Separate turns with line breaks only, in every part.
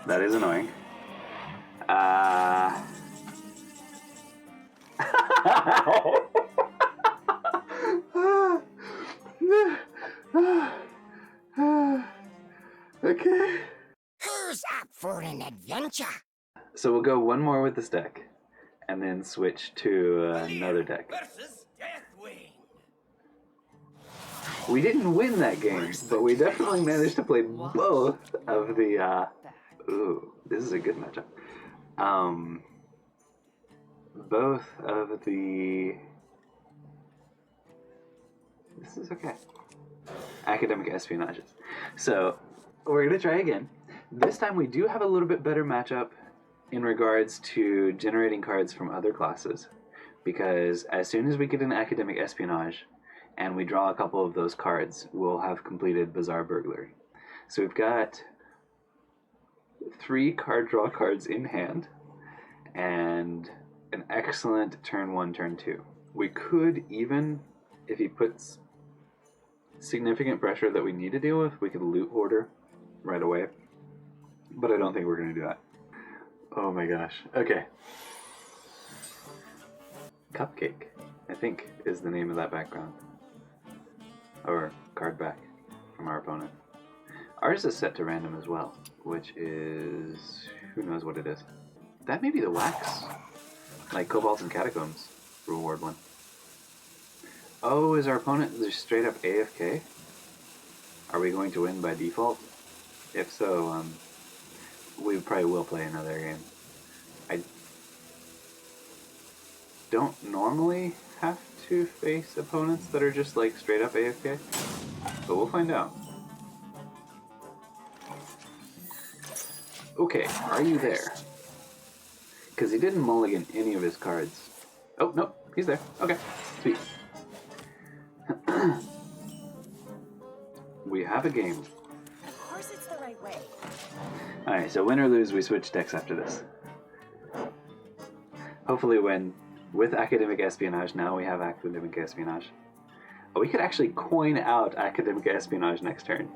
That is annoying. Okay.
Who's up for an adventure?
So we'll go one more with this deck, and then switch to another deck.
Versus Deathwing.
We didn't win that game, but we definitely managed to play both of the, ooh, this is a good matchup. Both of the, this is okay, academic espionages. So, we're going to try again. This time we do have a little bit better matchup in regards to generating cards from other classes, because as soon as we get an academic espionage, and we draw a couple of those cards, we'll have completed Bizarre Burglary. So we've got 3 card draw cards in hand, and an excellent turn 1, turn 2. We could even, if he puts significant pressure that we need to deal with, we could loot hoarder right away. But I don't think we're going to do that. Oh my gosh. Okay. Cupcake, I think, is the name of that background. Or card back from our opponent. Ours is set to random as well, which is, who knows what it is. That may be the wax, like Cobalt and Catacombs reward one. Oh, is our opponent just straight up AFK? Are we going to win by default? If so, we probably will play another game. I don't normally have to face opponents that are just like straight up AFK, but we'll find out. Okay, are you there? Because he didn't mulligan any of his cards. Oh, no, he's there. Okay, sweet. We have a game.
Of course it's the right way.
Alright, so win or lose, we switch decks after this. Hopefully with academic espionage, now we have academic espionage. Oh, we could actually coin out academic espionage next turn.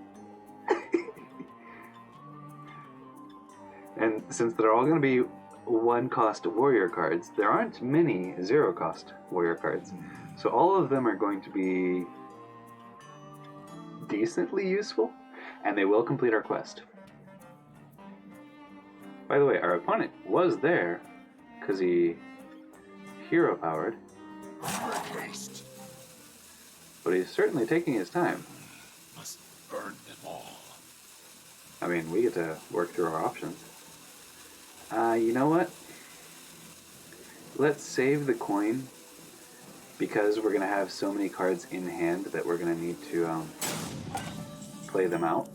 And since they're all going to be 1-cost warrior cards, there aren't many 0-cost warrior cards. So all of them are going to be decently useful, and they will complete our quest. By the way, our opponent was there because he hero powered, but he's certainly taking his time.
Must burn them all.
I mean, we get to work through our options. You know what? Let's save the coin, because we're going to have so many cards in hand that we're going to need to play them out.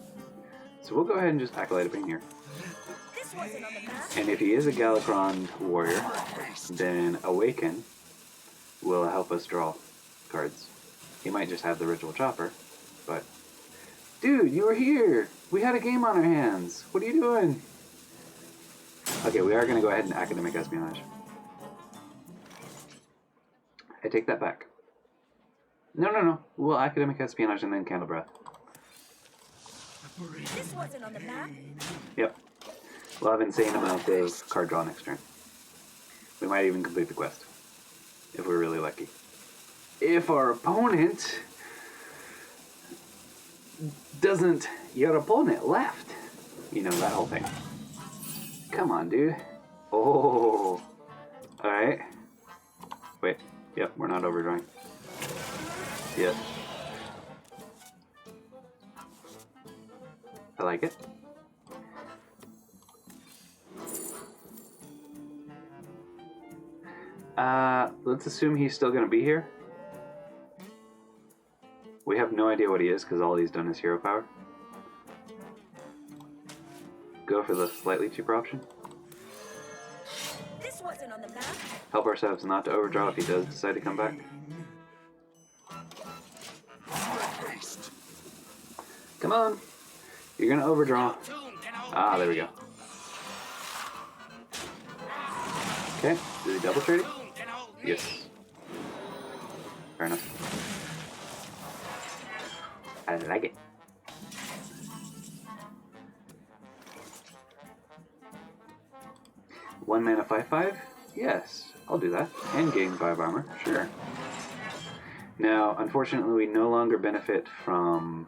So we'll go ahead and just Acolyte up in here.
This wasn't on the map.
And if he is a Galakron warrior, then Awaken will help us draw cards. He might just have the Ritual Chopper, but... Dude, you were here! We had a game on our hands! What are you doing? Okay, we are going to go ahead and Academic Espionage. I take that back. No. We'll Academic Espionage and then Candle Breath.
This wasn't on the map.
Yep. We'll have insane amount of card draw next turn. We might even complete the quest, if we're really lucky. If our opponent doesn't... Your opponent left. You know, that whole thing. Come on, dude. Oh. Alright. Wait. Yep, we're not overdrawing. Yep. I like it. Let's assume he's still gonna be here. We have no idea what he is because all he's done is hero power. Go for the slightly cheaper option.
This wasn't on the map.
Help ourselves not to overdraw if he does decide to come back. Come on! You're gonna overdraw. Ah, there we go. Okay, did he double trade it? Yes. Fair enough. I like it. 1 mana 5/5? Yes, I'll do that. And gain 5 armor, sure. Now, unfortunately, we no longer benefit from...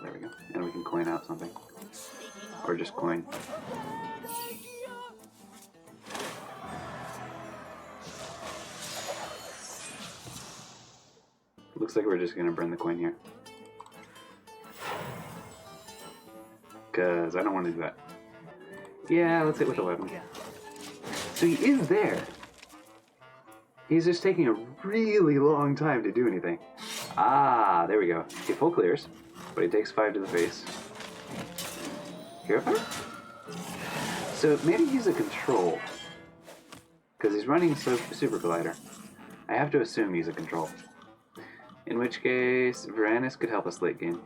there we go. And we can coin out something. Or just coin. Looks like we're just going to burn the coin here. Because I don't want to do that. Yeah, let's hit with 11. So he is there. He's just taking a really long time to do anything. Ah, there we go. He full clears, but he takes 5 to the face. Hero Fire? So maybe he's a control. Because he's running Super Collider. I have to assume he's a control. In which case, Varanus could help us late game.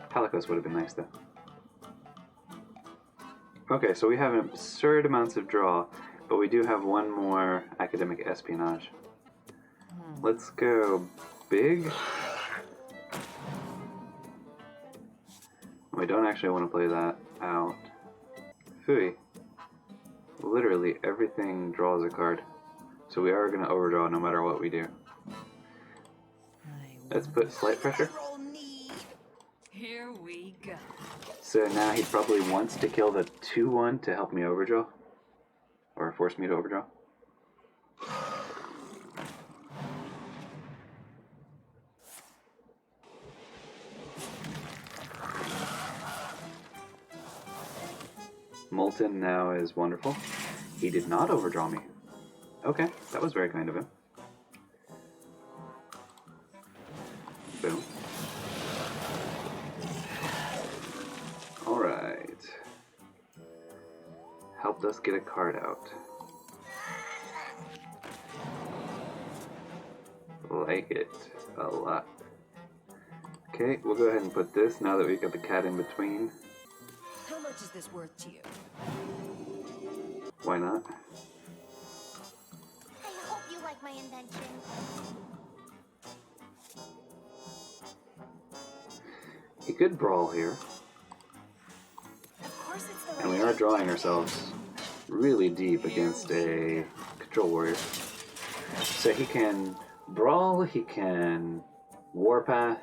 Palikos would have been nice though. Okay, so we have absurd amounts of draw, but we do have one more academic espionage. Let's go big. We don't actually want to play that out. Phooey. Literally everything draws a card. So we are going to overdraw no matter what we do. Let's put slight pressure.
Here we go.
So now he probably wants to kill the 2/1 to help me overdraw. Or force me to overdraw. Molten now is wonderful. He did not overdraw me. Okay, that was very kind of him. Boom. Alright. Helped us get a card out. Like it a lot. Okay, we'll go ahead and put this now that we've got the cat in between.
How much is this worth to you?
Why not?
I hope you like my invention.
He could brawl here.
Of course it's the right
And we are drawing ourselves really deep against a control warrior. So he can brawl, he can warpath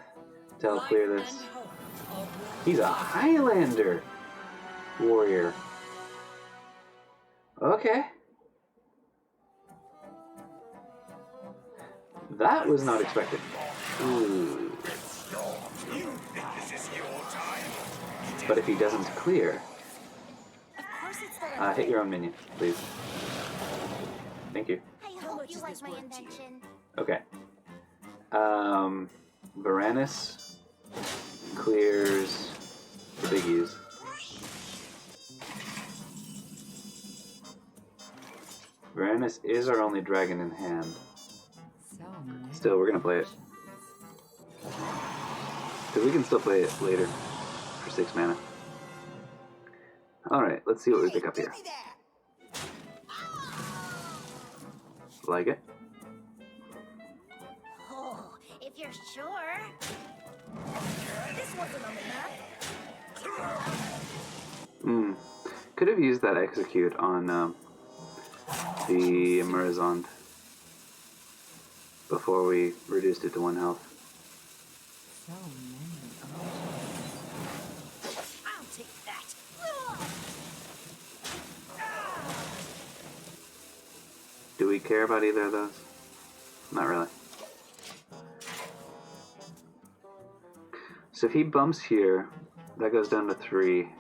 to help clear this. He's a Highlander warrior. Okay. That was not expected. Ooh. But if he doesn't clear,
Of course it's the right
hit your own minion, please. Thank you.
I
How
hope
much
you
is
like
this
my
worth to you?
invention.
Okay. Varanus clears the biggies. Varanus is our only dragon in hand.
So
Still, we're gonna play it. Because we can still play it later for 6 mana. Alright, let's see what we pick up here. Like it?
Oh, if you're sure.
This wasn't on the map.
Could have used that execute on the Murazond before we reduced it to 1 health.
So many.
I'll take that.
Do we care about either of those? Not really. So if he bumps here, that goes down to 3.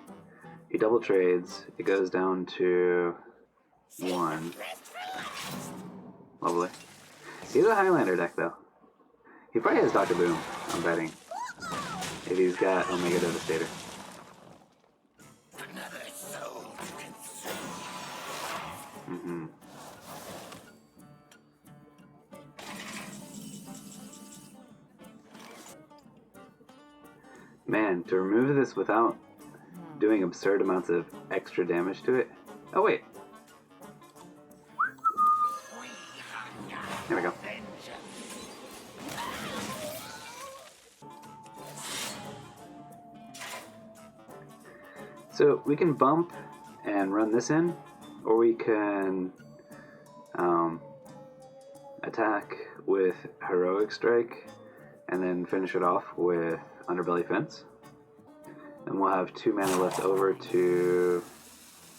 He double trades, it goes down to 1. Lovely. He's a Highlander deck though. He probably has Dr. Boom, I'm betting. If he's got Omega Devastator.
Another soul to consume.
Man, to remove this without doing absurd amounts of extra damage to it. Oh wait. There we go. So we can bump and run this in, or we can attack with Heroic Strike and then finish it off with Underbelly Fence. And we'll have 2 mana left over to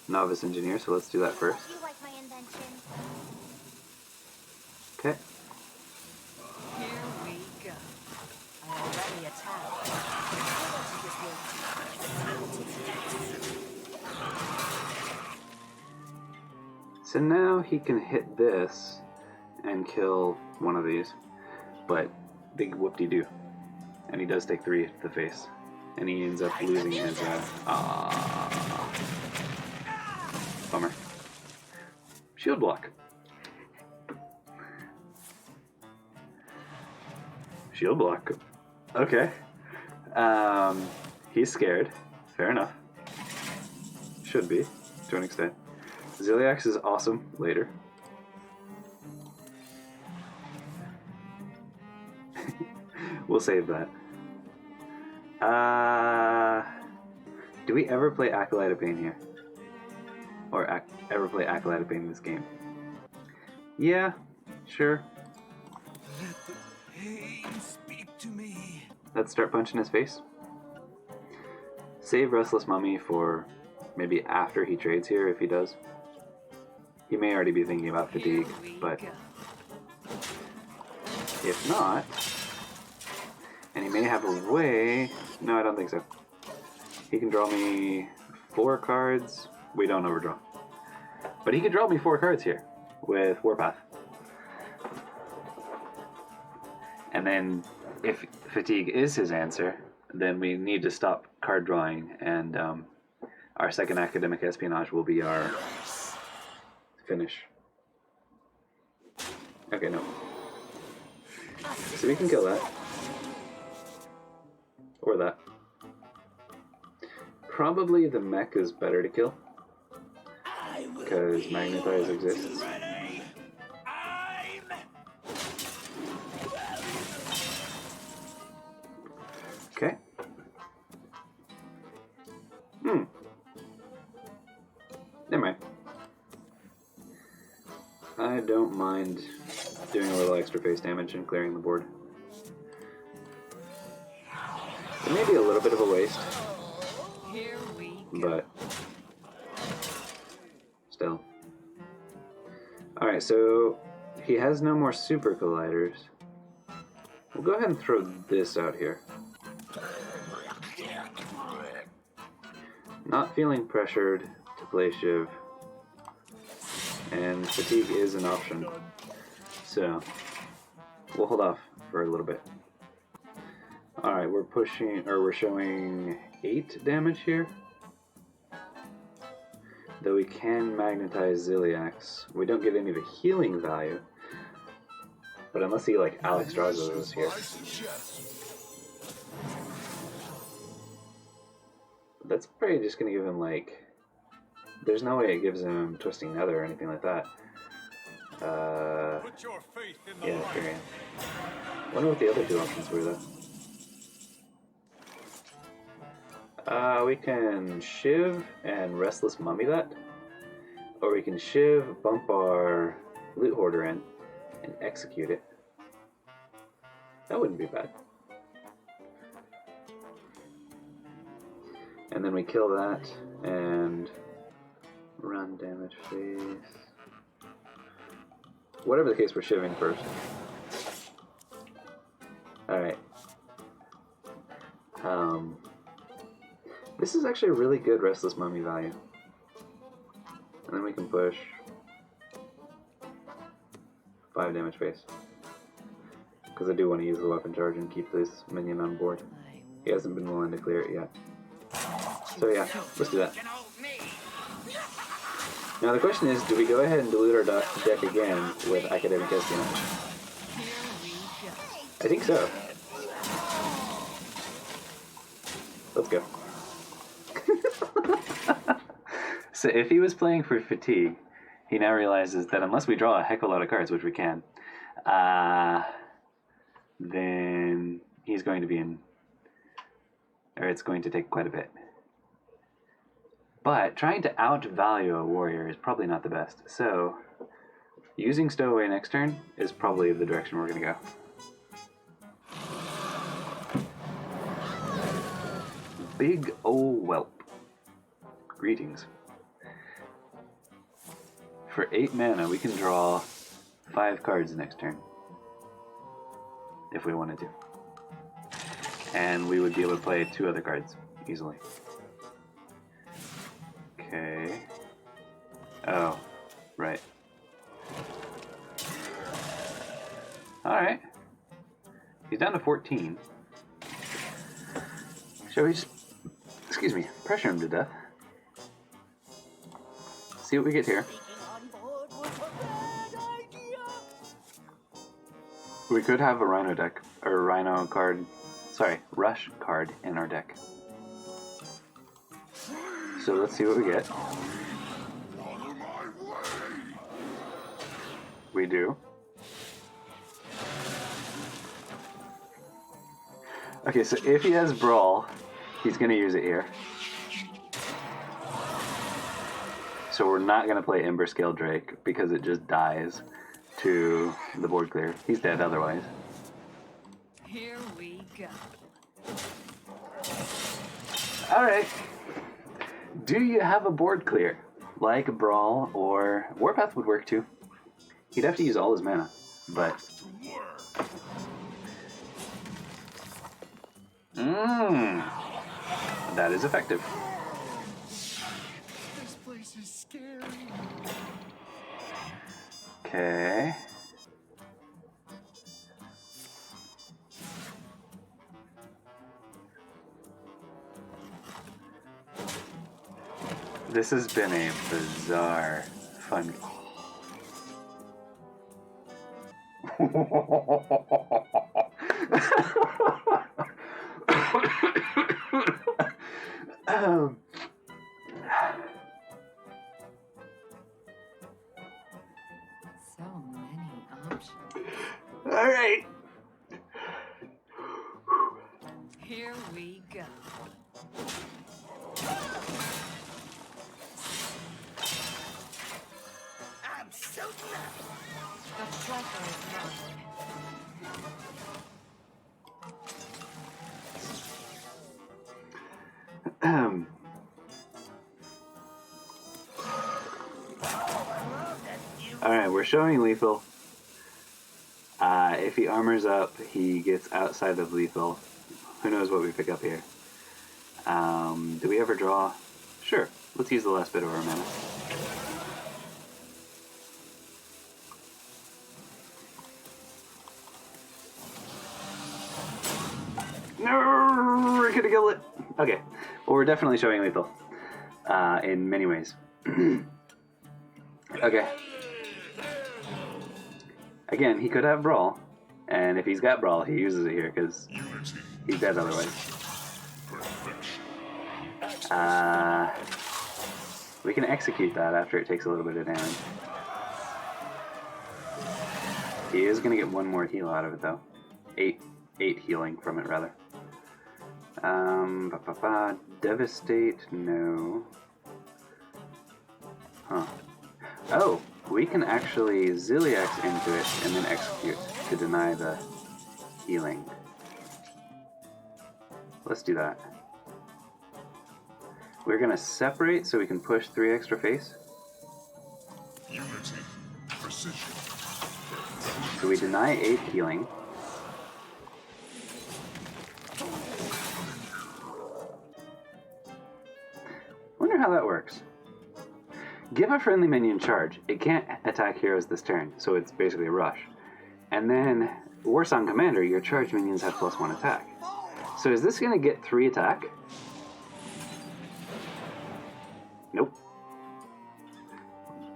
Novice Engineer, so let's do that first.
You like my invention?
Okay.
Here we go. I already attacked. How much is this worth?
So now he can hit this and kill one of these, but big whoop-de-doo. And he does take 3 to the face. And he ends up losing his, bummer. Shield block. Shield block. Okay. He's scared. Fair enough. Should be, to an extent. Ziliax is awesome later. We'll save that. Do we ever play Acolyte of Pain here? Or ever play Acolyte of Pain in this game? Yeah, sure.
Let the pain speak to me.
Let's start punching his face. Save Restless Mummy for maybe after he trades here, if he does. He may already be thinking about fatigue, but if not, and he may have a way. No, I don't think so. He can draw me 4 cards. We don't overdraw. But he could draw me 4 cards here with Warpath. And then if fatigue is his answer, then we need to stop card drawing, and our second Academic Espionage will be our finish. Okay, no. So we can kill that. Or that. Probably the mech is better to kill, because Magnetize exists.
Ready? I'm
Okay. Never mind. I don't mind doing a little extra face damage and clearing the board. It may be a little bit of a waste,
Here we go.
but still. Alright, so he has no more Super Colliders. We'll go ahead and throw this out here. Not feeling pressured to play Shiv, and fatigue is an option, so we'll hold off for a little bit. Alright, we're showing 8 damage here. Though we can magnetize Ziliax. We don't get any of the healing value. But unless he like Alex Drago is here. That's probably just gonna give him like, there's no way it gives him Twisting Nether or anything like that.
Put your faith in the
Yeah,
light.
Furion. Wonder what the other 2 options were though. We can Shiv and Restless Mummy that. Or we can Shiv, bump our Loot Hoarder in, and execute it. That wouldn't be bad. And then we kill that, and run damage face. Whatever the case, we're Shiving first. Alright. This is actually a really good Restless Mummy value. And then we can push 5 damage face. Because I do want to use the weapon charge and keep this minion on board. He hasn't been willing to clear it yet. So yeah, let's do that. Now the question is, do we go ahead and dilute our deck again with Academic Espionage? I think so. Let's go. So if he was playing for fatigue, he now realizes that unless we draw a heck of a lot of cards, which we can, then he's going to be in, or it's going to take quite a bit. But trying to outvalue a warrior is probably not the best. So using Stowaway next turn is probably the direction we're going to go. Big ol' whelp. Greetings. For 8 mana, we can draw 5 cards next turn. If we wanted to. And we would be able to play 2 other cards easily. Okay. Oh, right. Alright. He's down to 14. Shall we just, excuse me, pressure him to death? See what we get here. We could have a Rhino deck, or Rhino card, sorry, Rush card in our deck. So let's see what we get. We do. Okay, so if he has Brawl, he's going to use it here. So we're not going to play Ember Scale Drake because it just dies to the board clear. He's dead otherwise.
Here we go.
Alright. Do you have a board clear? Like Brawl or Warpath would work too. He'd have to use all his mana, but... That is effective.
This place is scary.
Okay. This has been a bizarre, fun...
So many options.
All right.
Here we go.
I'm so glad.
The pleasure is mine.
Alright, we're showing lethal. If he armors up, he gets outside of lethal. Who knows what we pick up here. Do we ever draw? Sure, let's use the last bit of our mana. No, we're gonna kill it. Okay, well we're definitely showing lethal in many ways. Okay. Again, he could have Brawl, and if he's got Brawl, he uses it here because he's dead otherwise. We can execute that after it takes a little bit of damage. He is going to get 1 more heal out of it though. 8 healing from it rather. Devastate, no. Huh. Oh, we can actually Zilliax into it and then execute to deny the healing. Let's do that. We're going to separate so we can push 3 extra face.
Unity, precision.
So we deny 8 healing. Wonder how that works. Give a friendly minion charge. It can't attack heroes this turn, so it's basically a rush. And then, Warsong Commander, your charged minions have +1 attack. So is this going to get 3 attack? Nope.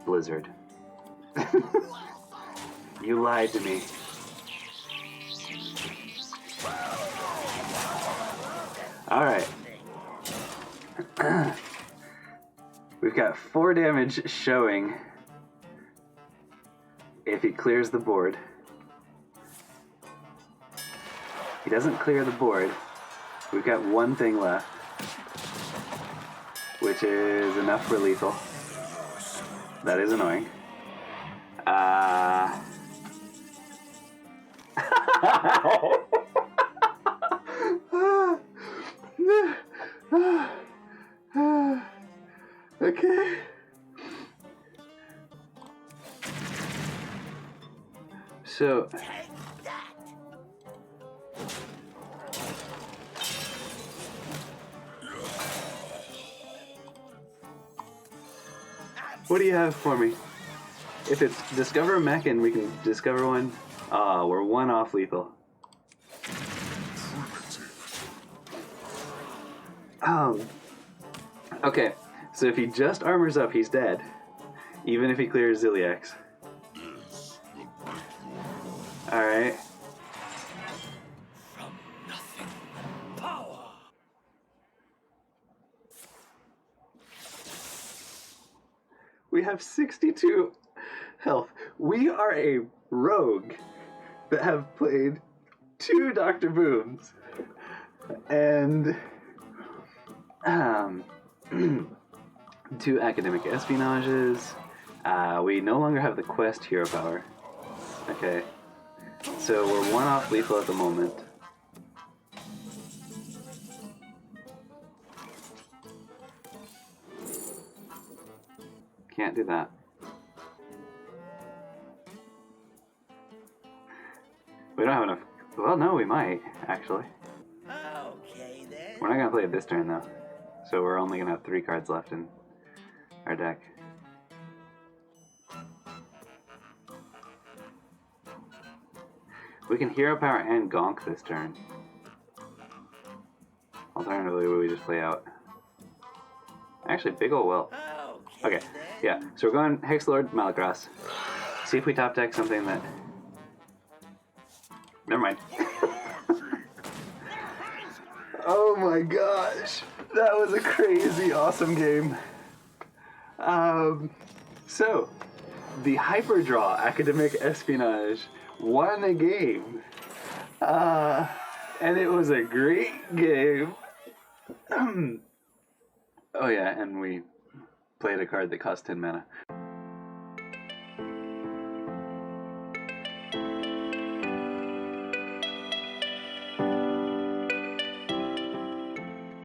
Blizzard. You lied to me. Alright. We've got 4 damage showing if he clears the board. He doesn't clear the board. We've got 1 thing left. which is enough for lethal. That is annoying. Okay. So. What do you have for me? If it's discover a mech and we can discover one, we're one off lethal. Okay, so if he just armors up, he's dead. Even if he clears Ziliax. Alright.
From nothing, power.
We have 62 health. We are a rogue that have played 2 Dr. Booms and 2 academic espionages. We no longer have the quest hero power. Okay, so we're one off lethal at the moment. Can't do that. We don't have enough. Well, no, we might, actually.
Okay then.
We're not going to play it this turn, though. So we're only going to have 3 cards left in our deck. We can hero power and gonk this turn. Alternatively, we just play out. Actually, big ol' well. Okay, yeah. So we're going Hexlord, Malacross. See if we top deck something that. Never mind. Oh my gosh, that was a crazy awesome game. So the Hyperdraw Academic Espionage won a game, and it was a great game. Oh yeah, and we played a card that cost 10 mana.